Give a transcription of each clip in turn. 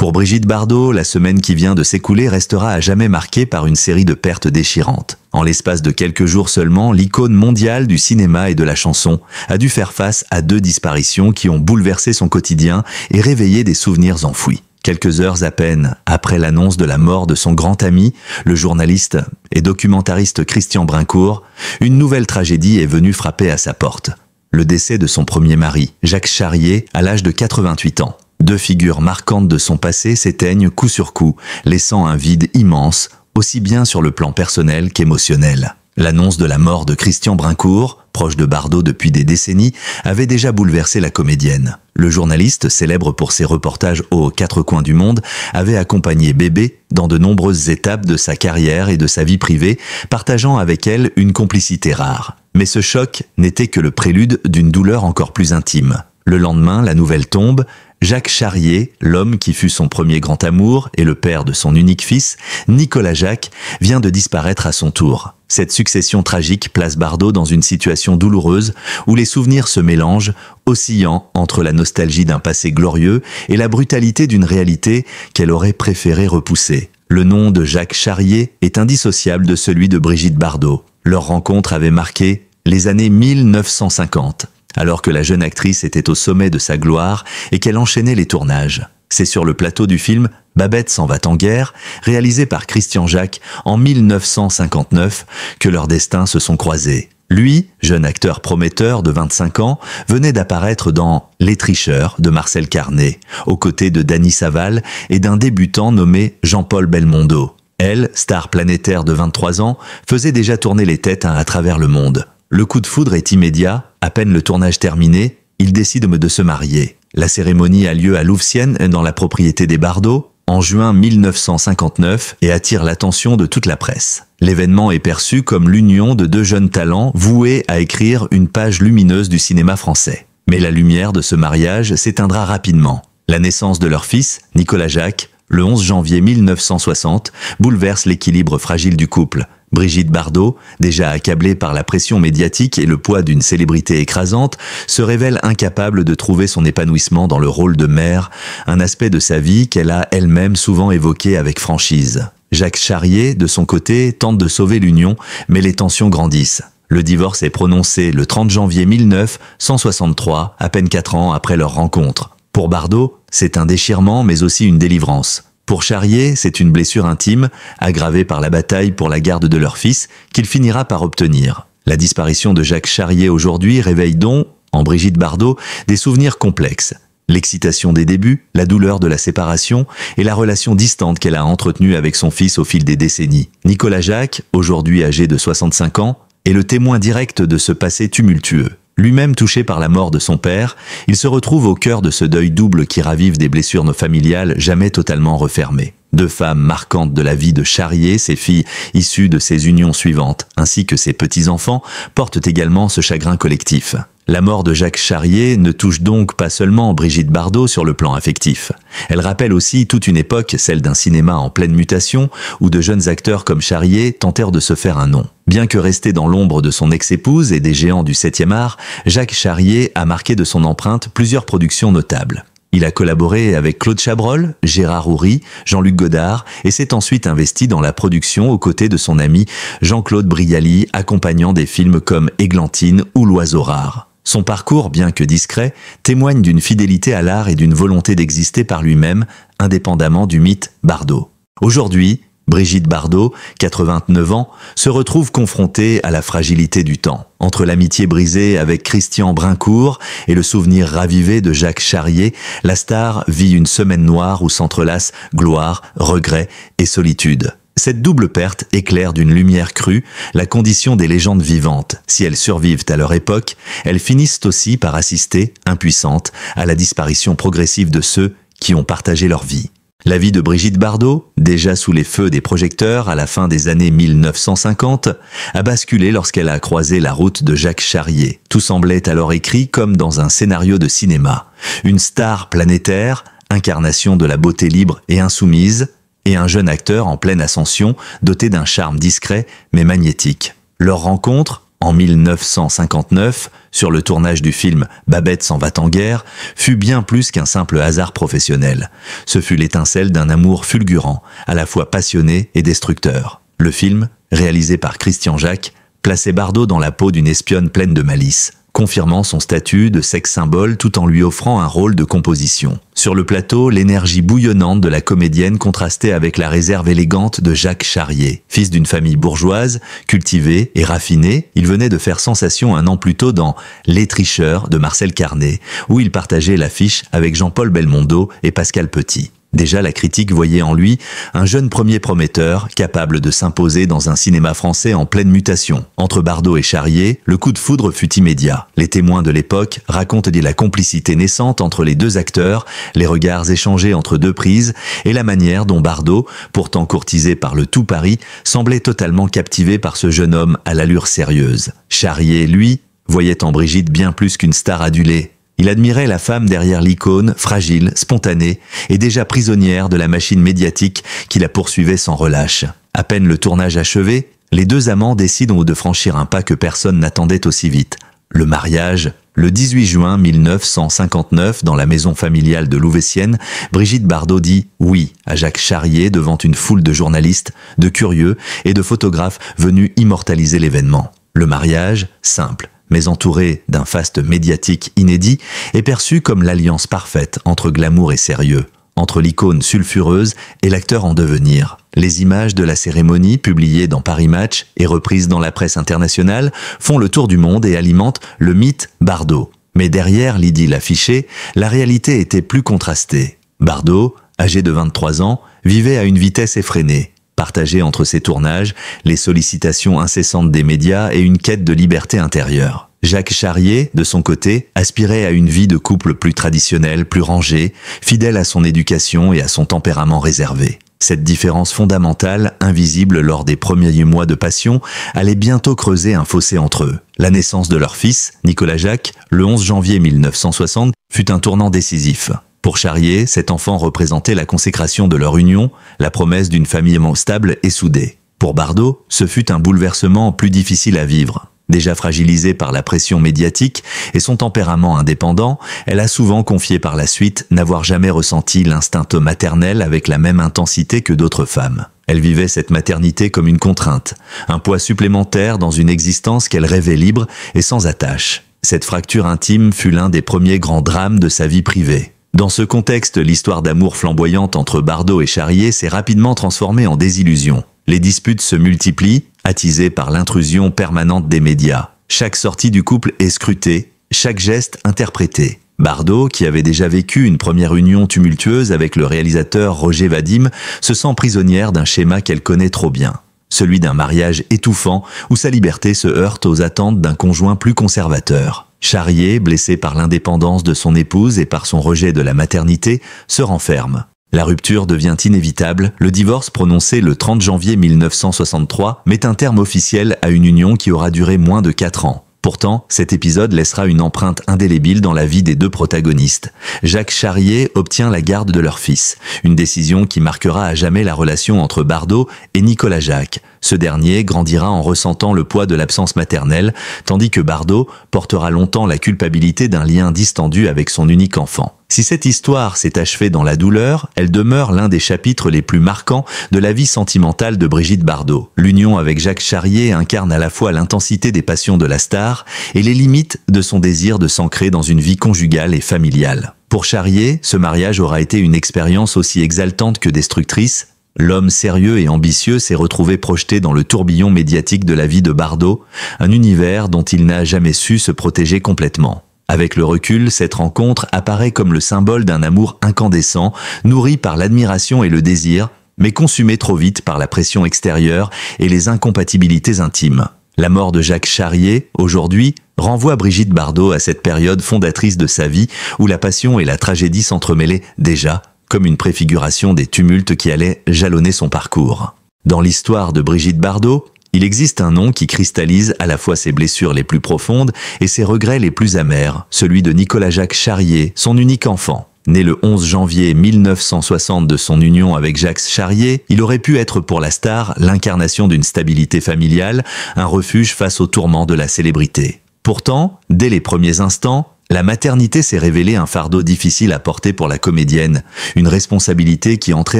Pour Brigitte Bardot, la semaine qui vient de s'écouler restera à jamais marquée par une série de pertes déchirantes. En l'espace de quelques jours seulement, l'icône mondiale du cinéma et de la chanson a dû faire face à 2 disparitions qui ont bouleversé son quotidien et réveillé des souvenirs enfouis. Quelques heures à peine après l'annonce de la mort de son grand ami, le journaliste et documentariste Christian Brincourt, une nouvelle tragédie est venue frapper à sa porte. Le décès de son premier mari, Jacques Charrier, à l'âge de 88 ans. 2 figures marquantes de son passé s'éteignent coup sur coup, laissant un vide immense, aussi bien sur le plan personnel qu'émotionnel. L'annonce de la mort de Christian Brincourt, proche de Bardot depuis des décennies, avait déjà bouleversé la comédienne. Le journaliste, célèbre pour ses reportages aux 4 coins du monde, avait accompagné Bébé dans de nombreuses étapes de sa carrière et de sa vie privée, partageant avec elle une complicité rare. Mais ce choc n'était que le prélude d'une douleur encore plus intime. Le lendemain, la nouvelle tombe. Jacques Charrier, l'homme qui fut son premier grand amour et le père de son unique fils, Nicolas Jacques, vient de disparaître à son tour. Cette succession tragique place Bardot dans une situation douloureuse où les souvenirs se mélangent, oscillant entre la nostalgie d'un passé glorieux et la brutalité d'une réalité qu'elle aurait préféré repousser. Le nom de Jacques Charrier est indissociable de celui de Brigitte Bardot. Leur rencontre avait marqué les années 1950. Alors que la jeune actrice était au sommet de sa gloire et qu'elle enchaînait les tournages. C'est sur le plateau du film Babette s'en va en guerre, réalisé par Christian Jacques en 1959, que leurs destins se sont croisés. Lui, jeune acteur prometteur de 25 ans, venait d'apparaître dans Les Tricheurs de Marcel Carné, aux côtés de Dany Saval et d'un débutant nommé Jean-Paul Belmondo. Elle, star planétaire de 23 ans, faisait déjà tourner les têtes à travers le monde. Le coup de foudre est immédiat, à peine le tournage terminé, ils décident de se marier. La cérémonie a lieu à Louvciennes, dans la propriété des Bardot, en juin 1959 et attire l'attention de toute la presse. L'événement est perçu comme l'union de 2 jeunes talents voués à écrire une page lumineuse du cinéma français. Mais la lumière de ce mariage s'éteindra rapidement. La naissance de leur fils, Nicolas Jacques, le 11 janvier 1960, bouleverse l'équilibre fragile du couple. Brigitte Bardot, déjà accablée par la pression médiatique et le poids d'une célébrité écrasante, se révèle incapable de trouver son épanouissement dans le rôle de mère, un aspect de sa vie qu'elle a elle-même souvent évoqué avec franchise. Jacques Charrier, de son côté, tente de sauver l'union, mais les tensions grandissent. Le divorce est prononcé le 30 janvier 1963, à peine 4 ans après leur rencontre. Pour Bardot, c'est un déchirement mais aussi une délivrance. Pour Charrier, c'est une blessure intime, aggravée par la bataille pour la garde de leur fils, qu'il finira par obtenir. La disparition de Jacques Charrier aujourd'hui réveille donc, en Brigitte Bardot, des souvenirs complexes. L'excitation des débuts, la douleur de la séparation et la relation distante qu'elle a entretenue avec son fils au fil des décennies. Nicolas Jacques, aujourd'hui âgé de 65 ans, est le témoin direct de ce passé tumultueux. Lui-même touché par la mort de son père, il se retrouve au cœur de ce deuil double qui ravive des blessures familiales jamais totalement refermées. 2 femmes marquantes de la vie de Charrier, ses filles issues de ses unions suivantes, ainsi que ses petits-enfants, portent également ce chagrin collectif. La mort de Jacques Charrier ne touche donc pas seulement Brigitte Bardot sur le plan affectif. Elle rappelle aussi toute une époque, celle d'un cinéma en pleine mutation, où de jeunes acteurs comme Charrier tentèrent de se faire un nom. Bien que resté dans l'ombre de son ex-épouse et des géants du 7e art, Jacques Charrier a marqué de son empreinte plusieurs productions notables. Il a collaboré avec Claude Chabrol, Gérard Houry, Jean-Luc Godard et s'est ensuite investi dans la production aux côtés de son ami Jean-Claude Brialy, accompagnant des films comme Églantine ou L'Oiseau rare. Son parcours, bien que discret, témoigne d'une fidélité à l'art et d'une volonté d'exister par lui-même, indépendamment du mythe Bardot. Aujourd'hui, Brigitte Bardot, 89 ans, se retrouve confrontée à la fragilité du temps. Entre l'amitié brisée avec Christian Brincourt et le souvenir ravivé de Jacques Charrier, la star vit une semaine noire où s'entrelacent gloire, regret et solitude. Cette double perte éclaire d'une lumière crue la condition des légendes vivantes. Si elles survivent à leur époque, elles finissent aussi par assister, impuissantes, à la disparition progressive de ceux qui ont partagé leur vie. La vie de Brigitte Bardot, déjà sous les feux des projecteurs à la fin des années 1950, a basculé lorsqu'elle a croisé la route de Jacques Charrier. Tout semblait alors écrit comme dans un scénario de cinéma. Une star planétaire, incarnation de la beauté libre et insoumise, et un jeune acteur en pleine ascension, doté d'un charme discret mais magnétique. Leur rencontre, en 1959, sur le tournage du film Babette s'en va en guerre, fut bien plus qu'un simple hasard professionnel. Ce fut l'étincelle d'un amour fulgurant, à la fois passionné et destructeur. Le film, réalisé par Christian Jacques, plaçait Bardot dans la peau d'une espionne pleine de malice, confirmant son statut de sexe symbole tout en lui offrant un rôle de composition. Sur le plateau, l'énergie bouillonnante de la comédienne contrastait avec la réserve élégante de Jacques Charrier. Fils d'une famille bourgeoise, cultivée et raffinée, il venait de faire sensation un an plus tôt dans Les Tricheurs de Marcel Carné, où il partageait l'affiche avec Jean-Paul Belmondo et Pascal Petit. Déjà, la critique voyait en lui un jeune premier prometteur capable de s'imposer dans un cinéma français en pleine mutation. Entre Bardot et Charrier, le coup de foudre fut immédiat. Les témoins de l'époque racontent la complicité naissante entre les deux acteurs, les regards échangés entre deux prises et la manière dont Bardot, pourtant courtisé par le tout Paris, semblait totalement captivé par ce jeune homme à l'allure sérieuse. Charrier, lui, voyait en Brigitte bien plus qu'une star adulée. Il admirait la femme derrière l'icône, fragile, spontanée et déjà prisonnière de la machine médiatique qui la poursuivait sans relâche. À peine le tournage achevé, les deux amants décident de franchir un pas que personne n'attendait aussi vite. Le mariage. Le 18 juin 1959, dans la maison familiale de Louveciennes, Brigitte Bardot dit « oui » à Jacques Charrier devant une foule de journalistes, de curieux et de photographes venus immortaliser l'événement. Le mariage, simple, mais entouré d'un faste médiatique inédit, est perçu comme l'alliance parfaite entre glamour et sérieux, entre l'icône sulfureuse et l'acteur en devenir. Les images de la cérémonie, publiées dans Paris Match et reprises dans la presse internationale, font le tour du monde et alimentent le mythe Bardot. Mais derrière l'idylle affichée, la réalité était plus contrastée. Bardot, âgé de 23 ans, vivait à une vitesse effrénée. Partagé entre ses tournages, les sollicitations incessantes des médias et une quête de liberté intérieure. Jacques Charrier, de son côté, aspirait à une vie de couple plus traditionnelle, plus rangée, fidèle à son éducation et à son tempérament réservé. Cette différence fondamentale, invisible lors des premiers mois de passion, allait bientôt creuser un fossé entre eux. La naissance de leur fils, Nicolas Jacques, le 11 janvier 1960, fut un tournant décisif. Pour Charrier, cet enfant représentait la consécration de leur union, la promesse d'une famille stable et soudée. Pour Bardot, ce fut un bouleversement plus difficile à vivre. Déjà fragilisée par la pression médiatique et son tempérament indépendant, elle a souvent confié par la suite n'avoir jamais ressenti l'instinct maternel avec la même intensité que d'autres femmes. Elle vivait cette maternité comme une contrainte, un poids supplémentaire dans une existence qu'elle rêvait libre et sans attache. Cette fracture intime fut l'un des premiers grands drames de sa vie privée. Dans ce contexte, l'histoire d'amour flamboyante entre Bardot et Charrier s'est rapidement transformée en désillusion. Les disputes se multiplient, attisées par l'intrusion permanente des médias. Chaque sortie du couple est scrutée, chaque geste interprété. Bardot, qui avait déjà vécu une première union tumultueuse avec le réalisateur Roger Vadim, se sent prisonnière d'un schéma qu'elle connaît trop bien. Celui d'un mariage étouffant où sa liberté se heurte aux attentes d'un conjoint plus conservateur. Charrier, blessé par l'indépendance de son épouse et par son rejet de la maternité, se renferme. La rupture devient inévitable, le divorce prononcé le 30 janvier 1963 met un terme officiel à une union qui aura duré moins de 4 ans. Pourtant, cet épisode laissera une empreinte indélébile dans la vie des deux protagonistes. Jacques Charrier obtient la garde de leur fils, une décision qui marquera à jamais la relation entre Bardot et Nicolas Jacques. Ce dernier grandira en ressentant le poids de l'absence maternelle, tandis que Bardot portera longtemps la culpabilité d'un lien distendu avec son unique enfant. Si cette histoire s'est achevée dans la douleur, elle demeure l'un des chapitres les plus marquants de la vie sentimentale de Brigitte Bardot. L'union avec Jacques Charrier incarne à la fois l'intensité des passions de la star et les limites de son désir de s'ancrer dans une vie conjugale et familiale. Pour Charrier, ce mariage aura été une expérience aussi exaltante que destructrice. L'homme sérieux et ambitieux s'est retrouvé projeté dans le tourbillon médiatique de la vie de Bardot, un univers dont il n'a jamais su se protéger complètement. Avec le recul, cette rencontre apparaît comme le symbole d'un amour incandescent, nourri par l'admiration et le désir, mais consumé trop vite par la pression extérieure et les incompatibilités intimes. La mort de Jacques Charrier, aujourd'hui, renvoie Brigitte Bardot à cette période fondatrice de sa vie où la passion et la tragédie s'entremêlaient déjà, comme une préfiguration des tumultes qui allaient jalonner son parcours. Dans l'histoire de Brigitte Bardot, il existe un nom qui cristallise à la fois ses blessures les plus profondes et ses regrets les plus amers, celui de Nicolas Jacques Charrier, son unique enfant. Né le 11 janvier 1960 de son union avec Jacques Charrier, il aurait pu être pour la star l'incarnation d'une stabilité familiale, un refuge face aux tourments de la célébrité. Pourtant, dès les premiers instants, la maternité s'est révélée un fardeau difficile à porter pour la comédienne, une responsabilité qui entrait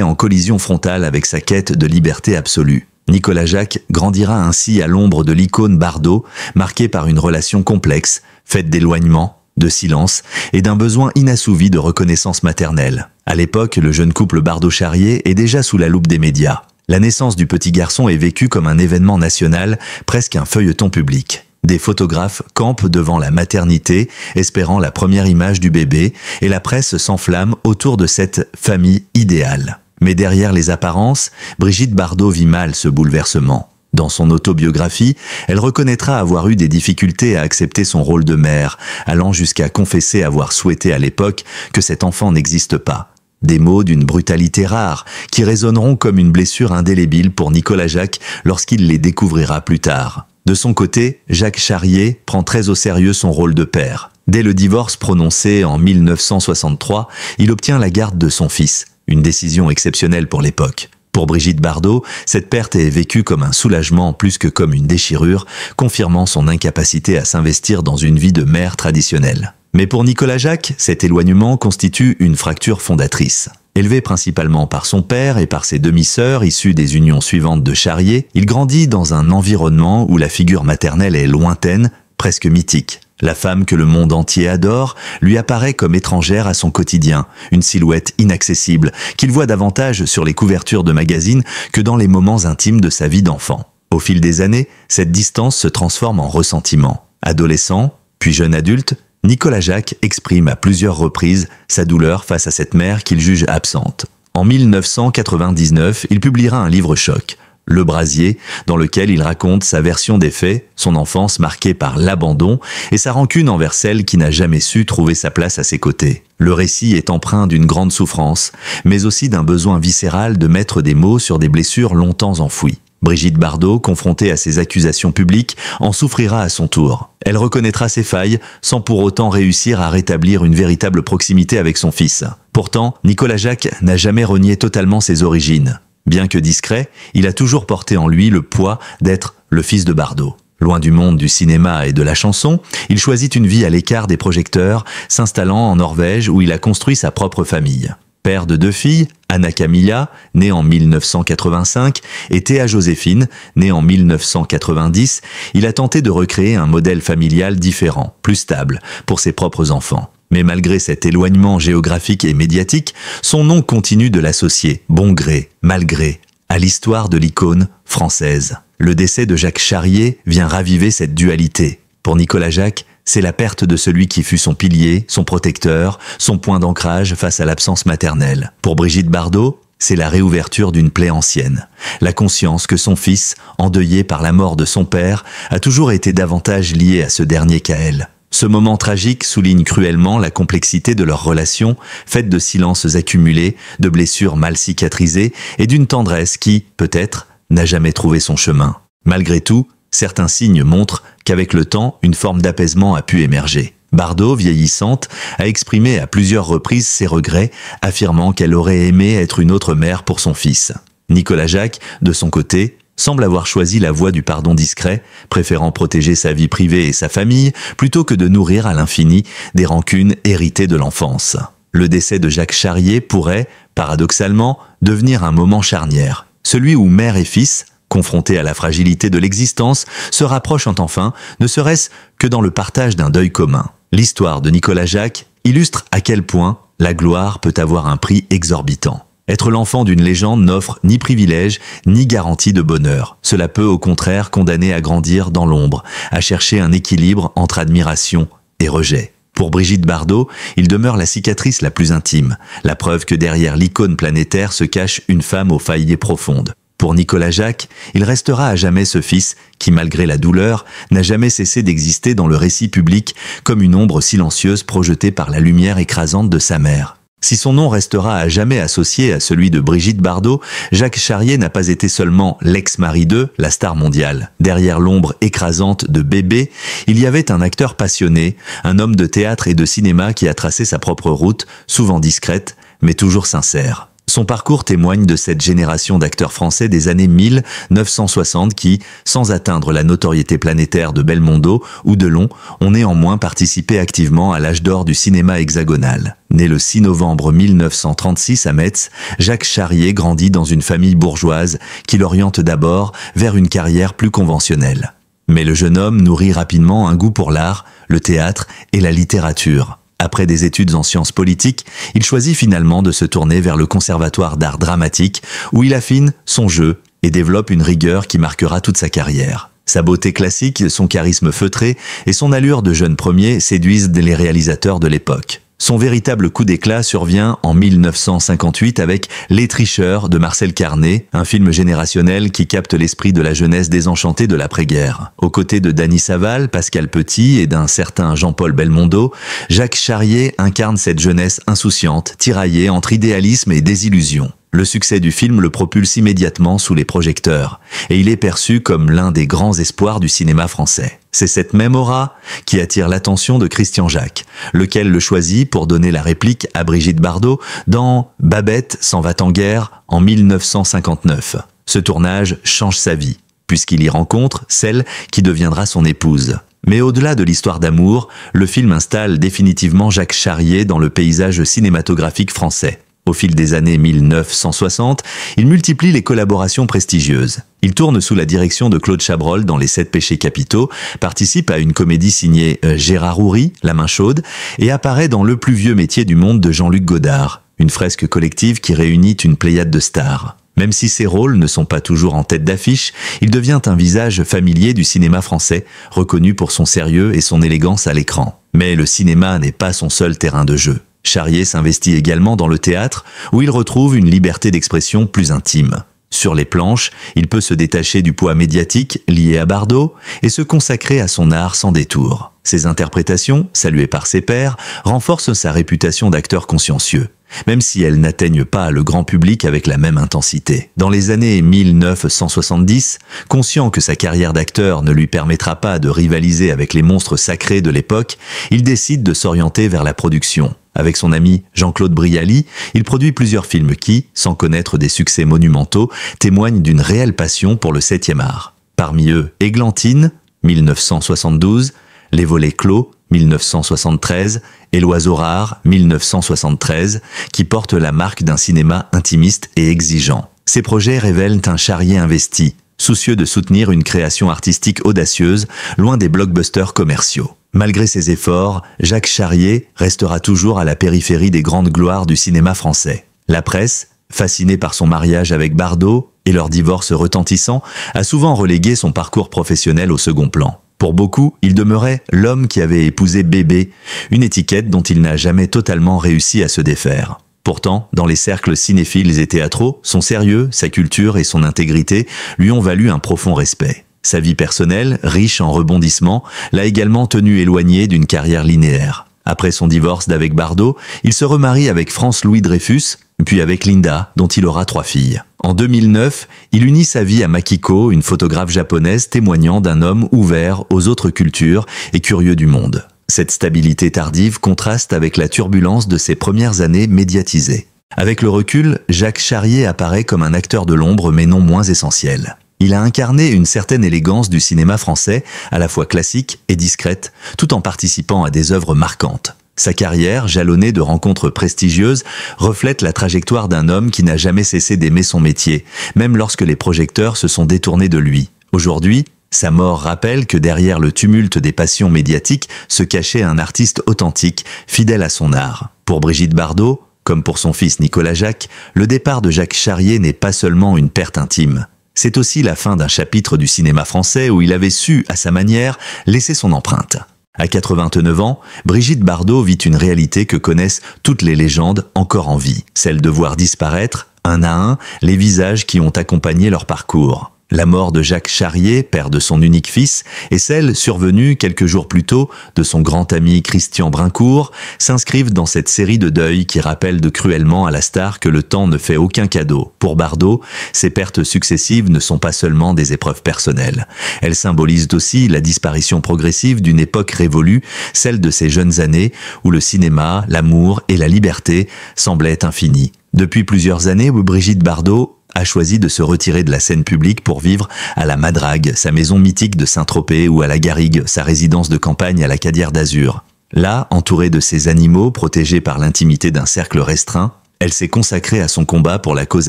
en collision frontale avec sa quête de liberté absolue. Nicolas Jacques grandira ainsi à l'ombre de l'icône Bardot, marquée par une relation complexe, faite d'éloignement, de silence et d'un besoin inassouvi de reconnaissance maternelle. À l'époque, le jeune couple Bardot-Charrier est déjà sous la loupe des médias. La naissance du petit garçon est vécue comme un événement national, presque un feuilleton public. Des photographes campent devant la maternité, espérant la première image du bébé, et la presse s'enflamme autour de cette famille idéale. Mais derrière les apparences, Brigitte Bardot vit mal ce bouleversement. Dans son autobiographie, elle reconnaîtra avoir eu des difficultés à accepter son rôle de mère, allant jusqu'à confesser avoir souhaité à l'époque que cet enfant n'existe pas. Des mots d'une brutalité rare, qui résonneront comme une blessure indélébile pour Nicolas Jacques lorsqu'il les découvrira plus tard. De son côté, Jacques Charrier prend très au sérieux son rôle de père. Dès le divorce prononcé en 1963, il obtient la garde de son fils, une décision exceptionnelle pour l'époque. Pour Brigitte Bardot, cette perte est vécue comme un soulagement plus que comme une déchirure, confirmant son incapacité à s'investir dans une vie de mère traditionnelle. Mais pour Nicolas Jacques, cet éloignement constitue une fracture fondatrice. Élevé principalement par son père et par ses demi-sœurs issues des unions suivantes de Charrier, il grandit dans un environnement où la figure maternelle est lointaine, presque mythique. La femme que le monde entier adore lui apparaît comme étrangère à son quotidien, une silhouette inaccessible qu'il voit davantage sur les couvertures de magazines que dans les moments intimes de sa vie d'enfant. Au fil des années, cette distance se transforme en ressentiment. Adolescent, puis jeune adulte, Nicolas Jacques exprime à plusieurs reprises sa douleur face à cette mère qu'il juge absente. En 1999, il publiera un livre-choc, Le Brasier, dans lequel il raconte sa version des faits, son enfance marquée par l'abandon et sa rancune envers celle qui n'a jamais su trouver sa place à ses côtés. Le récit est empreint d'une grande souffrance, mais aussi d'un besoin viscéral de mettre des mots sur des blessures longtemps enfouies. Brigitte Bardot, confrontée à ces accusations publiques, en souffrira à son tour. Elle reconnaîtra ses failles, sans pour autant réussir à rétablir une véritable proximité avec son fils. Pourtant, Nicolas Jacques n'a jamais renié totalement ses origines. Bien que discret, il a toujours porté en lui le poids d'être le fils de Bardot. Loin du monde du cinéma et de la chanson, il choisit une vie à l'écart des projecteurs, s'installant en Norvège où il a construit sa propre famille. Père de 2 filles, Anna Camilla, née en 1985, et Théa Joséphine, née en 1990, il a tenté de recréer un modèle familial différent, plus stable, pour ses propres enfants. Mais malgré cet éloignement géographique et médiatique, son nom continue de l'associer, bon gré, mal gré, à l'histoire de l'icône française. Le décès de Jacques Charrier vient raviver cette dualité. Pour Nicolas Jacques, c'est la perte de celui qui fut son pilier, son protecteur, son point d'ancrage face à l'absence maternelle. Pour Brigitte Bardot, c'est la réouverture d'une plaie ancienne. La conscience que son fils, endeuillé par la mort de son père, a toujours été davantage lié à ce dernier qu'à elle. Ce moment tragique souligne cruellement la complexité de leur relation, faite de silences accumulés, de blessures mal cicatrisées et d'une tendresse qui, peut-être, n'a jamais trouvé son chemin. Malgré tout, certains signes montrent qu'avec le temps, une forme d'apaisement a pu émerger. Bardot, vieillissante, a exprimé à plusieurs reprises ses regrets, affirmant qu'elle aurait aimé être une autre mère pour son fils. Nicolas Jacques, de son côté, semble avoir choisi la voie du pardon discret, préférant protéger sa vie privée et sa famille, plutôt que de nourrir à l'infini des rancunes héritées de l'enfance. Le décès de Jacques Charrier pourrait, paradoxalement, devenir un moment charnière, celui où mère et fils, confrontés à la fragilité de l'existence, se rapprochent enfin, ne serait-ce que dans le partage d'un deuil commun. L'histoire de Nicolas Jacques illustre à quel point la gloire peut avoir un prix exorbitant. Être l'enfant d'une légende n'offre ni privilège, ni garantie de bonheur. Cela peut au contraire condamner à grandir dans l'ombre, à chercher un équilibre entre admiration et rejet. Pour Brigitte Bardot, il demeure la cicatrice la plus intime, la preuve que derrière l'icône planétaire se cache une femme aux failles profondes. Pour Nicolas Jacques, il restera à jamais ce fils qui, malgré la douleur, n'a jamais cessé d'exister dans le récit public comme une ombre silencieuse projetée par la lumière écrasante de sa mère. Si son nom restera à jamais associé à celui de Brigitte Bardot, Jacques Charrier n'a pas été seulement l'ex-mari de la star mondiale. Derrière l'ombre écrasante de Bébé, il y avait un acteur passionné, un homme de théâtre et de cinéma qui a tracé sa propre route, souvent discrète, mais toujours sincère. Son parcours témoigne de cette génération d'acteurs français des années 1960 qui, sans atteindre la notoriété planétaire de Belmondo ou Delon, ont néanmoins participé activement à l'âge d'or du cinéma hexagonal. Né le 6 novembre 1936 à Metz, Jacques Charrier grandit dans une famille bourgeoise qui l'oriente d'abord vers une carrière plus conventionnelle. Mais le jeune homme nourrit rapidement un goût pour l'art, le théâtre et la littérature. Après des études en sciences politiques, il choisit finalement de se tourner vers le Conservatoire d'art dramatique, où il affine son jeu et développe une rigueur qui marquera toute sa carrière. Sa beauté classique, son charisme feutré et son allure de jeune premier séduisent les réalisateurs de l'époque. Son véritable coup d'éclat survient en 1958 avec Les Tricheurs de Marcel Carné, un film générationnel qui capte l'esprit de la jeunesse désenchantée de l'après-guerre. Aux côtés de Dany Saval, Pascal Petit et d'un certain Jean-Paul Belmondo, Jacques Charrier incarne cette jeunesse insouciante, tiraillée entre idéalisme et désillusion. Le succès du film le propulse immédiatement sous les projecteurs, et il est perçu comme l'un des grands espoirs du cinéma français. C'est cette même aura qui attire l'attention de Christian Jacques, lequel le choisit pour donner la réplique à Brigitte Bardot dans Babette s'en va en guerre en 1959. Ce tournage change sa vie, puisqu'il y rencontre celle qui deviendra son épouse. Mais au-delà de l'histoire d'amour, le film installe définitivement Jacques Charrier dans le paysage cinématographique français. Au fil des années 1960, il multiplie les collaborations prestigieuses. Il tourne sous la direction de Claude Chabrol dans Les 7 péchés capitaux, participe à une comédie signée Gérard Houry, La main chaude, et apparaît dans Le plus vieux métier du monde de Jean-Luc Godard, une fresque collective qui réunit une pléiade de stars. Même si ses rôles ne sont pas toujours en tête d'affiche, il devient un visage familier du cinéma français, reconnu pour son sérieux et son élégance à l'écran. Mais le cinéma n'est pas son seul terrain de jeu. Charrier s'investit également dans le théâtre, où il retrouve une liberté d'expression plus intime. Sur les planches, il peut se détacher du poids médiatique lié à Bardot et se consacrer à son art sans détour. Ses interprétations, saluées par ses pairs, renforcent sa réputation d'acteur consciencieux, même si elles n'atteignent pas le grand public avec la même intensité. Dans les années 1970, conscient que sa carrière d'acteur ne lui permettra pas de rivaliser avec les monstres sacrés de l'époque, il décide de s'orienter vers la production. Avec son ami Jean-Claude Brialy, il produit plusieurs films qui, sans connaître des succès monumentaux, témoignent d'une réelle passion pour le 7e art. Parmi eux, Églantine, 1972, Les volets clos, 1973, et L'oiseau rare, 1973, qui portent la marque d'un cinéma intimiste et exigeant. Ces projets révèlent un Charrier investi, soucieux de soutenir une création artistique audacieuse, loin des blockbusters commerciaux. Malgré ses efforts, Jacques Charrier restera toujours à la périphérie des grandes gloires du cinéma français. La presse, fascinée par son mariage avec Bardot et leur divorce retentissant, a souvent relégué son parcours professionnel au second plan. Pour beaucoup, il demeurait l'homme qui avait épousé Bébé, une étiquette dont il n'a jamais totalement réussi à se défaire. Pourtant, dans les cercles cinéphiles et théâtraux, son sérieux, sa culture et son intégrité lui ont valu un profond respect. Sa vie personnelle, riche en rebondissements, l'a également tenu éloigné d'une carrière linéaire. Après son divorce d'avec Bardot, il se remarie avec France-Louis Dreyfus, puis avec Linda, dont il aura 3 filles. En 2009, il unit sa vie à Makiko, une photographe japonaise témoignant d'un homme ouvert aux autres cultures et curieux du monde. Cette stabilité tardive contraste avec la turbulence de ses premières années médiatisées. Avec le recul, Jacques Charrier apparaît comme un acteur de l'ombre mais non moins essentiel. Il a incarné une certaine élégance du cinéma français, à la fois classique et discrète, tout en participant à des œuvres marquantes. Sa carrière, jalonnée de rencontres prestigieuses, reflète la trajectoire d'un homme qui n'a jamais cessé d'aimer son métier, même lorsque les projecteurs se sont détournés de lui. Aujourd'hui, sa mort rappelle que derrière le tumulte des passions médiatiques se cachait un artiste authentique, fidèle à son art. Pour Brigitte Bardot, comme pour son fils Nicolas Jacques, le départ de Jacques Charrier n'est pas seulement une perte intime. C'est aussi la fin d'un chapitre du cinéma français où il avait su, à sa manière, laisser son empreinte. À 89 ans, Brigitte Bardot vit une réalité que connaissent toutes les légendes encore en vie, celle de voir disparaître, un à un, les visages qui ont accompagné leur parcours. La mort de Jacques Charrier, père de son unique fils, et celle survenue quelques jours plus tôt de son grand ami Christian Brincourt s'inscrivent dans cette série de deuils qui rappelle de cruellement à la star que le temps ne fait aucun cadeau. Pour Bardot, ces pertes successives ne sont pas seulement des épreuves personnelles. Elles symbolisent aussi la disparition progressive d'une époque révolue, celle de ces jeunes années où le cinéma, l'amour et la liberté semblaient infinis. Depuis plusieurs années, Brigitte Bardot a choisi de se retirer de la scène publique pour vivre à la Madrague, sa maison mythique de Saint-Tropez, ou à la Garrigue, sa résidence de campagne à la Cadière d'Azur. Là, entourée de ses animaux, protégée par l'intimité d'un cercle restreint, elle s'est consacrée à son combat pour la cause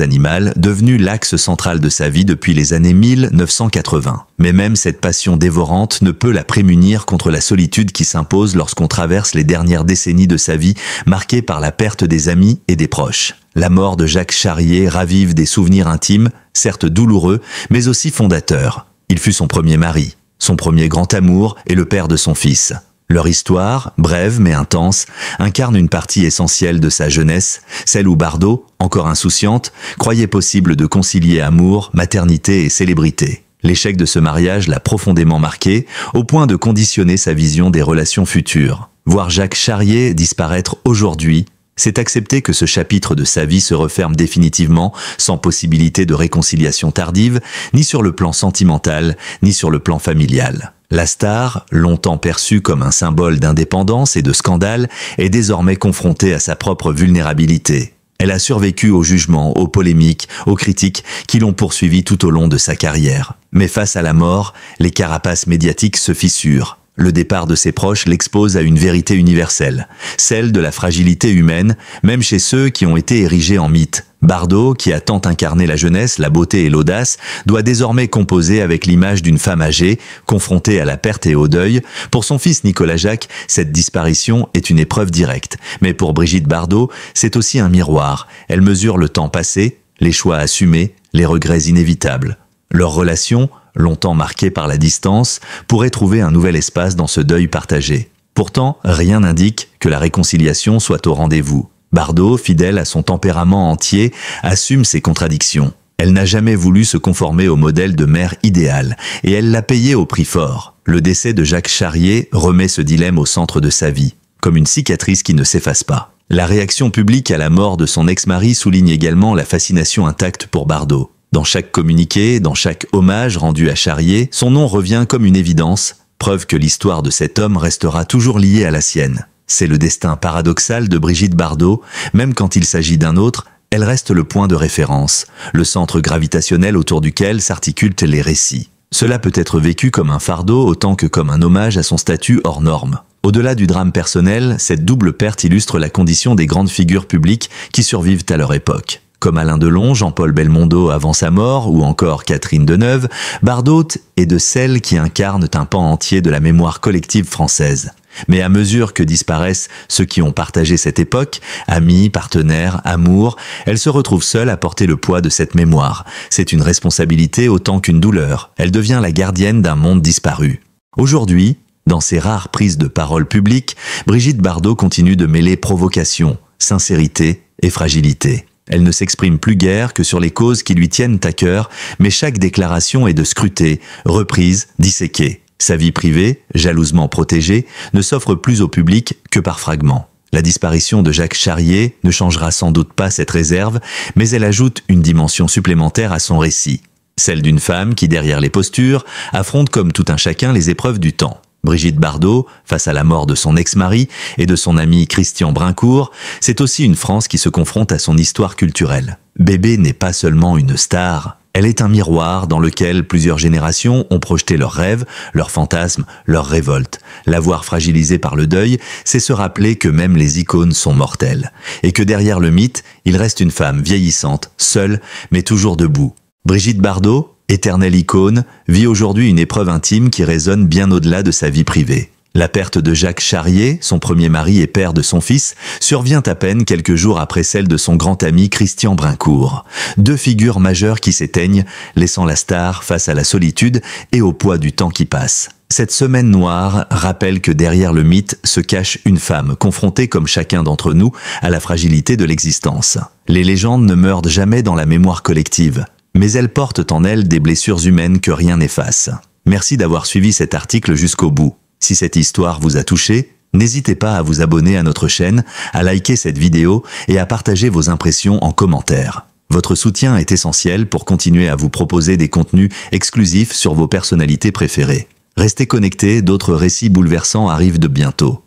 animale, devenu l'axe central de sa vie depuis les années 1980. Mais même cette passion dévorante ne peut la prémunir contre la solitude qui s'impose lorsqu'on traverse les dernières décennies de sa vie, marquées par la perte des amis et des proches. La mort de Jacques Charrier ravive des souvenirs intimes, certes douloureux, mais aussi fondateurs. Il fut son premier mari, son premier grand amour et le père de son fils. Leur histoire, brève mais intense, incarne une partie essentielle de sa jeunesse, celle où Bardot, encore insouciante, croyait possible de concilier amour, maternité et célébrité. L'échec de ce mariage l'a profondément marqué, au point de conditionner sa vision des relations futures. Voir Jacques Charrier disparaître aujourd'hui, c'est accepter que ce chapitre de sa vie se referme définitivement, sans possibilité de réconciliation tardive, ni sur le plan sentimental, ni sur le plan familial. La star, longtemps perçue comme un symbole d'indépendance et de scandale, est désormais confrontée à sa propre vulnérabilité. Elle a survécu aux jugements, aux polémiques, aux critiques qui l'ont poursuivie tout au long de sa carrière. Mais face à la mort, les carapaces médiatiques se fissurent. Le départ de ses proches l'expose à une vérité universelle, celle de la fragilité humaine, même chez ceux qui ont été érigés en mythes. Bardot, qui a tant incarné la jeunesse, la beauté et l'audace, doit désormais composer avec l'image d'une femme âgée, confrontée à la perte et au deuil. Pour son fils Nicolas Jacques, cette disparition est une épreuve directe. Mais pour Brigitte Bardot, c'est aussi un miroir. Elle mesure le temps passé, les choix assumés, les regrets inévitables. Leur relation, longtemps marquée par la distance, pourrait trouver un nouvel espace dans ce deuil partagé. Pourtant, rien n'indique que la réconciliation soit au rendez-vous. Bardot, fidèle à son tempérament entier, assume ses contradictions. Elle n'a jamais voulu se conformer au modèle de mère idéale, et elle l'a payé au prix fort. Le décès de Jacques Charrier remet ce dilemme au centre de sa vie, comme une cicatrice qui ne s'efface pas. La réaction publique à la mort de son ex-mari souligne également la fascination intacte pour Bardot. Dans chaque communiqué, dans chaque hommage rendu à Charrier, son nom revient comme une évidence, preuve que l'histoire de cet homme restera toujours liée à la sienne. C'est le destin paradoxal de Brigitte Bardot, même quand il s'agit d'un autre, elle reste le point de référence, le centre gravitationnel autour duquel s'articulent les récits. Cela peut être vécu comme un fardeau autant que comme un hommage à son statut hors norme. Au-delà du drame personnel, cette double perte illustre la condition des grandes figures publiques qui survivent à leur époque. Comme Alain Delon, Jean-Paul Belmondo avant sa mort, ou encore Catherine Deneuve, Bardot est de celles qui incarnent un pan entier de la mémoire collective française. Mais à mesure que disparaissent ceux qui ont partagé cette époque, amis, partenaires, amours, elle se retrouve seule à porter le poids de cette mémoire. C'est une responsabilité autant qu'une douleur. Elle devient la gardienne d'un monde disparu. Aujourd'hui, dans ses rares prises de parole publiques, Brigitte Bardot continue de mêler provocation, sincérité et fragilité. Elle ne s'exprime plus guère que sur les causes qui lui tiennent à cœur, mais chaque déclaration est de scruter, reprise, disséquée. Sa vie privée, jalousement protégée, ne s'offre plus au public que par fragments. La disparition de Jacques Charrier ne changera sans doute pas cette réserve, mais elle ajoute une dimension supplémentaire à son récit. Celle d'une femme qui, derrière les postures, affronte comme tout un chacun les épreuves du temps. Brigitte Bardot, face à la mort de son ex-mari et de son ami Christian Brincourt, c'est aussi une France qui se confronte à son histoire culturelle. Bébé n'est pas seulement une star, elle est un miroir dans lequel plusieurs générations ont projeté leurs rêves, leurs fantasmes, leurs révoltes. La voir fragilisée par le deuil, c'est se rappeler que même les icônes sont mortelles, et que derrière le mythe, il reste une femme vieillissante, seule, mais toujours debout. Brigitte Bardot, éternelle icône, vit aujourd'hui une épreuve intime qui résonne bien au-delà de sa vie privée. La perte de Jacques Charrier, son premier mari et père de son fils, survient à peine quelques jours après celle de son grand ami Christian Brincourt. Deux figures majeures qui s'éteignent, laissant la star face à la solitude et au poids du temps qui passe. Cette semaine noire rappelle que derrière le mythe se cache une femme confrontée comme chacun d'entre nous à la fragilité de l'existence. Les légendes ne meurent jamais dans la mémoire collective, mais elles portent en elles des blessures humaines que rien n'efface. Merci d'avoir suivi cet article jusqu'au bout. Si cette histoire vous a touché, n'hésitez pas à vous abonner à notre chaîne, à liker cette vidéo et à partager vos impressions en commentaire. Votre soutien est essentiel pour continuer à vous proposer des contenus exclusifs sur vos personnalités préférées. Restez connectés, d'autres récits bouleversants arrivent de bientôt.